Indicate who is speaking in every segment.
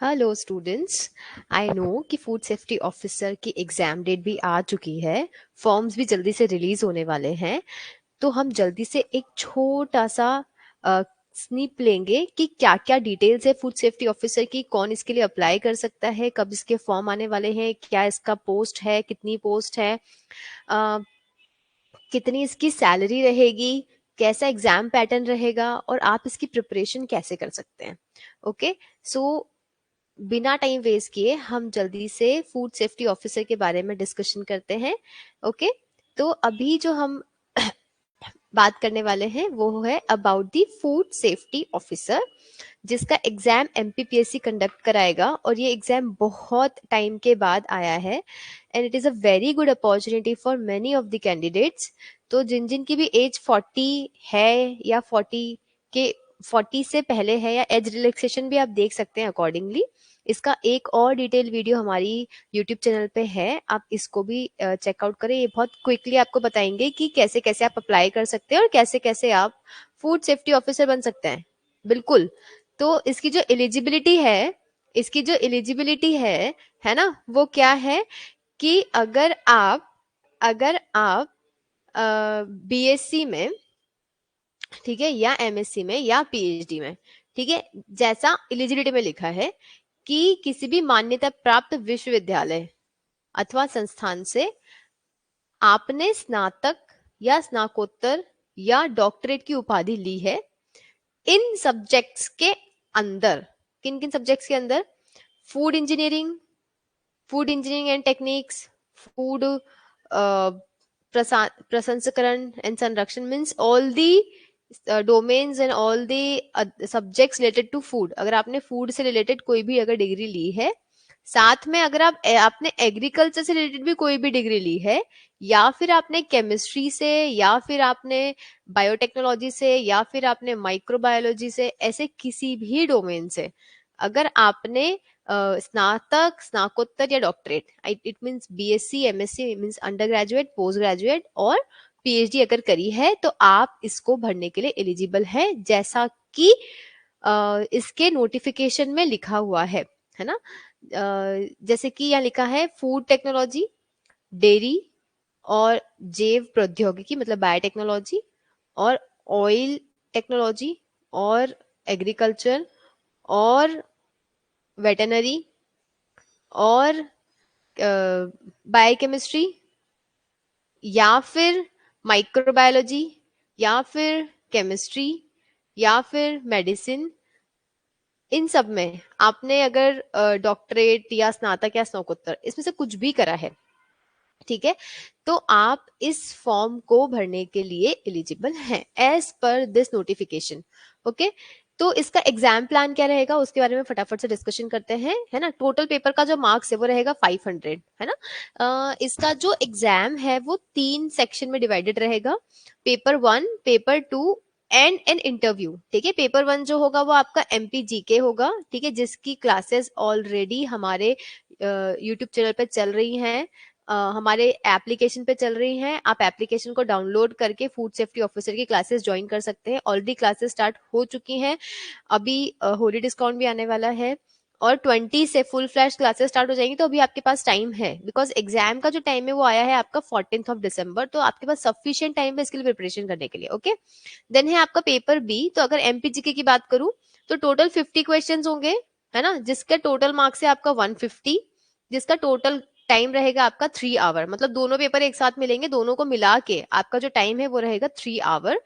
Speaker 1: Hello students. I know कि food safety officer की exam date भी आ चुकी है। फॉर्म्स भी जल्दी से रिलीज होने वाले हैं। तो हम जल्दी से एक छोटा सा स्नीप लेंगे कि क्या क्या डिटेल्स है फूड सेफ्टी ऑफिसर की, कौन इसके लिए अप्लाई कर सकता है, कब इसके फॉर्म आने वाले हैं, क्या इसका पोस्ट है, कितनी पोस्ट है, अ, कितनी इसकी सैलरी रहेगी, कैसा एग्जाम पैटर्न रहेगा और आप इसकी प्रिपरेशन कैसे कर सकते हैं। ओके, सो बिना टाइम वेस्ट किए हम जल्दी से फूड सेफ्टी ऑफिसर के बारे में डिस्कशन करते हैं। ओके, तो अभी जो हम बात करने वाले हैं वो है about the food safety officer, जिसका एग्जाम एमपीपीएससी कंडक्ट कराएगा और ये एग्जाम बहुत टाइम के बाद आया है and it is a very good opportunity for many of the candidates. तो जिन जिन की भी एज 40 है या के 40 से पहले है या एज रिलैक्सेशन भी आप देख सकते हैं अकॉर्डिंगली। इसका एक और डिटेल वीडियो हमारी यूट्यूब चैनल पे है, आप इसको भी चेकआउट करें। ये बहुत क्विकली आपको बताएंगे कि कैसे कैसे आप अप्लाई कर सकते हैं और कैसे कैसे आप फूड सेफ्टी ऑफिसर बन सकते हैं। बिल्कुल। तो इसकी जो एलिजिबिलिटी है ना, वो क्या है कि अगर आप बीएससी में, ठीक है, या एमएससी में या पीएचडी में, ठीक है, जैसा एलिजिबिलिटी में लिखा है कि किसी भी मान्यता प्राप्त विश्वविद्यालय अथवा संस्थान से आपने स्नातक या स्नाकोत्तर या डॉक्टरेट की उपाधि ली है इन सब्जेक्ट्स के अंदर। किन किन सब्जेक्ट्स के अंदर? Food engineering, food engineering and techniques, food प्रसंस्करण एंड संरक्षण, means all the domains and all the subjects related to food. अगर आपने फूड से रिलेटेड कोई भी अगर डिग्री ली है, साथ में अगर आपने एग्रीकल्चर से रिलेटेड भी कोई भी डिग्री ली है, या फिर आपने केमिस्ट्री से, या फिर आपने बायोटेक्नोलॉजी से, या फिर आपने माइक्रोबायोलॉजी से, ऐसे किसी भी डोमेन से अगर आपने स्नातक, स्नाकोत्तर या doctorate, it means BSc, MSc means under graduate, post graduate और पीएचडी अगर करी है, तो आप इसको भरने के लिए एलिजिबल है, जैसा कि इसके नोटिफिकेशन में लिखा हुआ है ना। जैसे कि यहाँ लिखा है फूड टेक्नोलॉजी, डेयरी और जैव प्रौद्योगिकी मतलब बायोटेक्नोलॉजी, और ऑयल टेक्नोलॉजी, और एग्रीकल्चर, और वेटनरी, और बायोकेमिस्ट्री, या फिर माइक्रोबायोलॉजी, या फिर केमिस्ट्री, या फिर मेडिसिन। इन सब में आपने अगर डॉक्टरेट या स्नातक या स्नातकोत्तर इसमें से कुछ भी करा है, ठीक है, तो आप इस फॉर्म को भरने के लिए एलिजिबल हैं as per this notification. Okay, तो इसका एग्जाम प्लान क्या रहेगा उसके बारे में फटाफट से डिस्कशन करते हैं, है ना। टोटल पेपर का जो मार्क्स है वो रहेगा 500, है ना। इसका जो एग्जाम है वो 3 सेक्शन में डिवाइडेड रहेगा, paper 1, paper 2 and an interview. ठीक है, पेपर 1 जो होगा वो आपका एमपीजीके होगा, ठीक है, जिसकी क्लासेस ऑलरेडी हमारे यूट्यूब चैनल पे चल रही हैं, हमारे एप्लीकेशन पे चल रही हैं। आप एप्लीकेशन को डाउनलोड करके फूड सेफ्टी ऑफिसर की क्लासेस ज्वाइन कर सकते हैं। ऑलरेडी क्लासेस स्टार्ट हो चुकी हैं, अभी होली डिस्काउंट भी आने वाला है और 20 से फुल फ्लैश क्लासेस स्टार्ट हो जाएंगी, तो अभी आपके पास टाइम है, बिकॉज एग्जाम का जो टाइम है वो आया है आपका 14th ऑफ दिसंबर, तो आपके पास सफिशिएंट टाइम है इसके लिए प्रिपरेशन करने के लिए। ओके, देन है आपका पेपर बी। तो अगर एमपीजीके की बात करूं तो टोटल 50 क्वेश्चन होंगे, है ना, जिसका टोटल मार्क्स है आपका 150, जिसका टोटल टाइम रहेगा आपका 3 आवर, मतलब दोनों पेपर एक साथ मिलेंगे, दोनों को मिला के आपका जो टाइम है वो रहेगा 3 आवर।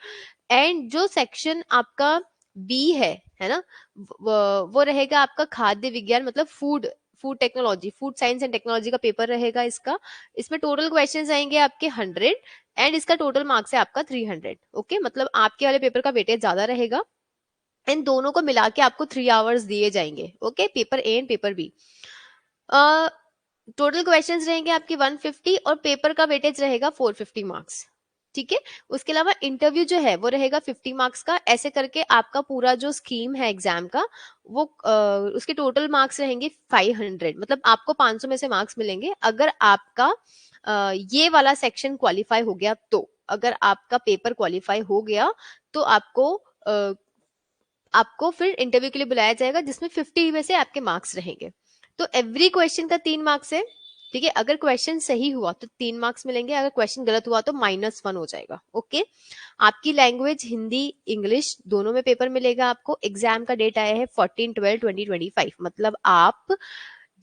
Speaker 1: एंड जो सेक्शन आपका बी है ना, वो रहेगा आपका खाद्य विज्ञान मतलब food, food technology, food science and technology का पेपर रहेगा इसका। इसमें टोटल क्वेश्चंस आएंगे आपके 100 एंड इसका टोटल मार्क्स है आपका 300। ओके, मतलब आपके वाले पेपर का वेटेज ज्यादा रहेगा, इन दोनों को मिला के आपको 3 आवर्स दिए जाएंगे। Okay, paper A and paper B. Total questions रहेंगे आपके 150 और पेपर का वेटेज रहेगा 450 मार्क्स। ठीक है, उसके अलावा इंटरव्यू जो है वो रहेगा 50 मार्क्स का। ऐसे करके आपका पूरा जो स्कीम है एग्जाम का वो उसके टोटल मार्क्स रहेंगे 500, मतलब आपको 500 में से मार्क्स मिलेंगे अगर आपका ये वाला सेक्शन क्वालिफाई हो गया। तो अगर आपका पेपर क्वालिफाई हो गया तो आपको आपको फिर इंटरव्यू के लिए बुलाया जाएगा, जिसमें 50 में से आपके मार्क्स रहेंगे। तो एवरी क्वेश्चन का 3 मार्क्स है, ठीक है। अगर क्वेश्चन सही हुआ तो 3 मार्क्स मिलेंगे, अगर क्वेश्चन गलत हुआ तो -1 हो जाएगा। ओके, आपकी लैंग्वेज हिंदी इंग्लिश दोनों में पेपर मिलेगा आपको। एग्जाम का डेट आया है 14/12/2025, मतलब आप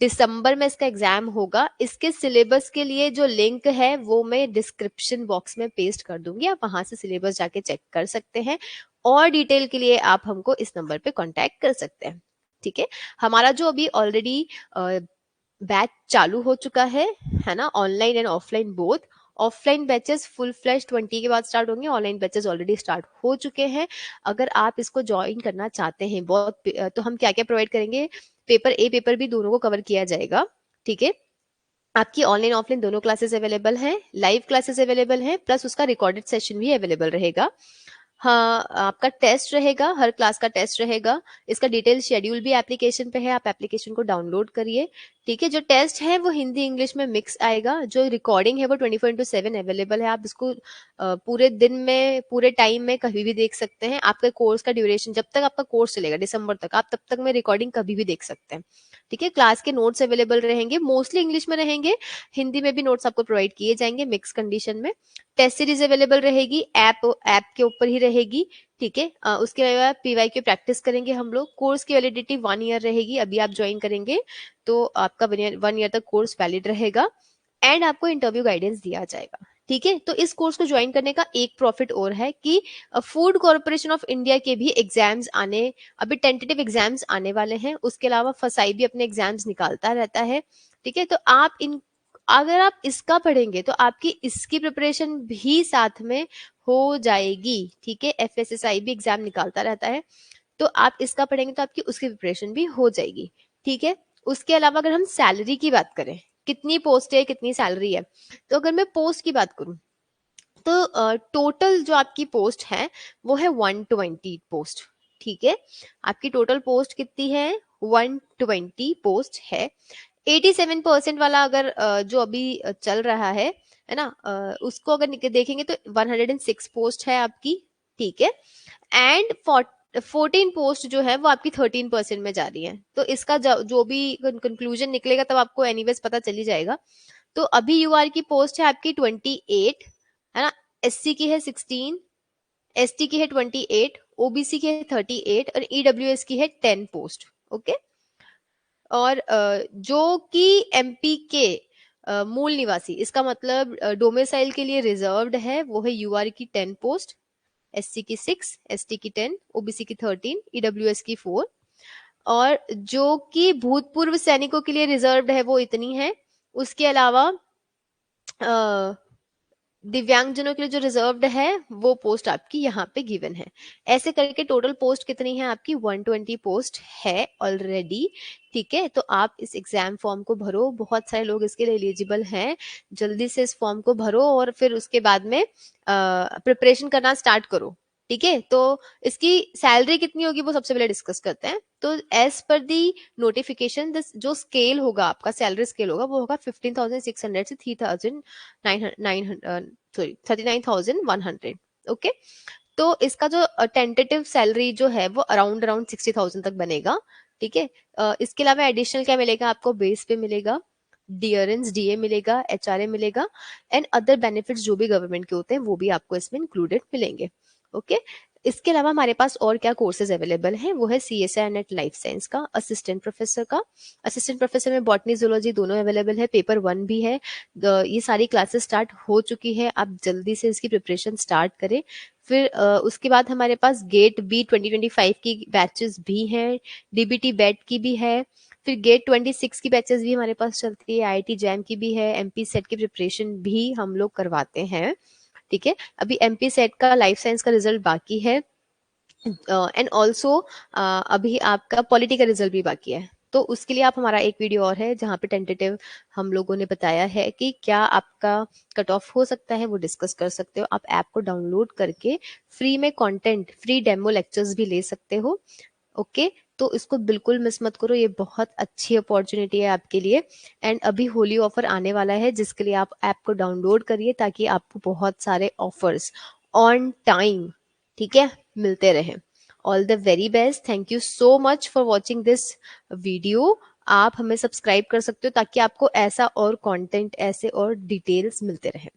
Speaker 1: दिसंबर में इसका एग्जाम होगा। इसके सिलेबस के लिए जो लिंक है वो मैं डिस्क्रिप्शन बॉक्स में पेस्ट कर दूंगी, आप वहां से सिलेबस जाके चेक कर सकते हैं। और डिटेल के लिए आप हमको इस नंबर पे कांटेक्ट कर सकते हैं, ठीक है। हमारा जो अभी ऑलरेडी बैच चालू हो चुका है ना, online and offline both. Offline batches full flash 20 के बाद स्टार्ट होंगे, ऑनलाइन बैचेस ऑलरेडी स्टार्ट हो चुके हैं। अगर आप इसको ज्वाइन करना चाहते हैं बहुत, तो हम क्या क्या प्रोवाइड करेंगे, पेपर ए पेपर बी दोनों को कवर किया जाएगा, ठीक है। आपकी ऑनलाइन ऑफलाइन दोनों क्लासेस अवेलेबल हैं, लाइव क्लासेस अवेलेबल हैं, प्लस उसका रिकॉर्डेड सेशन भी अवेलेबल रहेगा। हाँ, आपका टेस्ट रहेगा, हर क्लास का टेस्ट रहेगा। इसका डिटेल शेड्यूल भी एप्लीकेशन पे है, आप एप्लीकेशन को डाउनलोड करिए, ठीक है। जो टेस्ट है वो हिंदी इंग्लिश में मिक्स आएगा, जो रिकॉर्डिंग है वो 24/7 अवेलेबल है। आप इसको पूरे दिन में पूरे टाइम में कभी भी देख सकते हैं। आपके कोर्स का ड्यूरेशन, जब तक आपका कोर्स चलेगा दिसंबर तक, आप तब तक में रिकॉर्डिंग कभी भी देख सकते हैं, ठीक है। क्लास के नोट्स अवेलेबल रहेंगे, मोस्टली इंग्लिश में रहेंगे, हिंदी में भी नोट्स आपको प्रोवाइड किए जाएंगे मिक्स कंडीशन में। टेस्ट सीरीज अवेलेबल रहेगी, ऐप के ऊपर ही रहेगी, ठीक है। उसके अलावा पीवाई की प्रैक्टिस करेंगे हम लोग। कोर्स की वैलिडिटी 1 ईयर रहेगी, अभी आप ज्वाइन करेंगे तो आपका 1 ईयर तक कोर्स वैलिड रहेगा। एंड आपको इंटरव्यू गाइडेंस दिया जाएगा, ठीक है। तो इस कोर्स को ज्वाइन करने का एक प्रॉफिट और है कि फूड कॉर्पोरेशन ऑफ इंडिया के भी एग्जाम्स आने, अभी टेंटेटिव एग्जाम्स आने वाले हैं। उसके अलावा फसाई भी अपने एग्जाम्स निकालता रहता है, ठीक है। तो आप इन अगर आप इसका पढ़ेंगे तो आपकी इसकी प्रिपरेशन भी साथ में हो जाएगी, ठीक है। एफएसएसआई भी एग्जाम निकालता रहता है, तो आप इसका पढ़ेंगे तो आपकी उसकी प्रिपरेशन भी हो जाएगी, ठीक है। उसके अलावा अगर हम सैलरी की बात करें, कितनी पोस्ट है कितनी सैलरी है, तो अगर मैं पोस्ट की बात करूं तो टोटल जो आपकी पोस्ट है वो है 120 पोस्ट, ठीक है। आपकी टोटल पोस्ट कितनी है, 120 पोस्ट है। 87% वाला अगर जो अभी चल रहा है ना, उसको अगर देखेंगे तो 106 पोस्ट है आपकी, ठीक है। एंड 14 पोस्ट जो है वो आपकी 13% में जा रही है। तो इसका जो भी कंक्लूजन निकलेगा तब आपको एनीवेज पता चली जाएगा। तो अभी यूआर की पोस्ट है आपकी 28, है ना। एससी की है 16, एसटी की है 28, ओबीसी की है 38 और ईडब्ल्यूएस की है 10 पोस्ट, ओके। और जो कि एमपी के मूल निवासी, इसका मतलब डोमिसाइल के लिए रिजर्व्ड है, वो है यूआर की 10 पोस्ट, एससी की 6, एसटी की 10, ओबीसी की 13, ईडब्ल्यूएस की 4। और जो कि भूतपूर्व सैनिकों के लिए रिजर्व्ड है वो इतनी है। उसके अलावा दिव्यांगजनों के लिए जो रिजर्व्ड है वो पोस्ट आपकी यहाँ पे गिवन है। ऐसे करके टोटल पोस्ट कितनी है आपकी, 120 पोस्ट है ऑलरेडी, ठीक है। तो आप इस एग्जाम फॉर्म को भरो, बहुत सारे लोग इसके लिए एलिजिबल हैं, जल्दी से इस फॉर्म को भरो और फिर उसके बाद में प्रिपरेशन करना स्टार्ट करो, ठीक है। तो इसकी सैलरी कितनी होगी वो सबसे पहले डिस्कस करते हैं। तो एज पर दी नोटिफिकेशन जो स्केल होगा आपका, सैलरी स्केल होगा वो होगा 15,600 से 39,100, ओके। तो इसका जो टेंटेटिव सैलरी जो है वो अराउंड अराउंड 60,000 तक बनेगा, ठीक है। इसके अलावा एडिशनल क्या मिलेगा आपको, बेस पे मिलेगा, डियरेंस डीए मिलेगा, एचआरए मिलेगा, एंड अदर बेनिफिट्स जो भी गवर्नमेंट के होते हैं वो भी आपको इसमें इंक्लूडेड मिलेंगे, ओके। इसके अलावा हमारे पास और क्या कोर्सेज अवेलेबल हैं, वो है सीएसआई नेट लाइफ साइंस का असिस्टेंट प्रोफेसर का। असिस्टेंट प्रोफेसर में बॉटनी जूलॉजी दोनों अवेलेबल है, पेपर 1 भी है। ये सारी क्लासेस स्टार्ट हो चुकी है, आप जल्दी से इसकी प्रिपरेशन स्टार्ट करें। फिर उसके बाद हमारे पास गेट बी 2025 की बैचेस भी हैं, डीबीटी बैट की भी है। फिर गेट 26 की बैचेस भी हमारे पास चलती है, आईआईटी जैम की भी है, एमपी सेट की प्रिपरेशन भी हम लोग करवाते हैं, ठीक है। अभी एमपी सेट का लाइफ साइंस का रिजल्ट बाकी है, एंड ऑल्सो अभी आपका पॉलिटी का रिजल्ट भी बाकी है। तो उसके लिए आप हमारा एक वीडियो और है जहाँ पे टेंटेटिव हम लोगों ने बताया है कि क्या आपका कट ऑफ हो सकता है, वो डिस्कस कर सकते हो। आप ऐप को डाउनलोड करके फ्री में कंटेंट, फ्री डेमो लेक्चर्स भी ले सकते हो, ओके। तो इसको बिल्कुल मिस मत करो, ये बहुत अच्छी अपॉर्चुनिटी है आपके लिए। एंड अभी होली ऑफर आने वाला है जिसके लिए आप ऐप को डाउनलोड करिए ताकि आपको बहुत सारे ऑफर्स ऑन टाइम, ठीक है, मिलते रहे, all the very best, thank you so much for watching this video. आप हमें सब्सक्राइब कर सकते हो ताकि आपको ऐसा और कंटेंट, ऐसे और डिटेल्स मिलते रहे।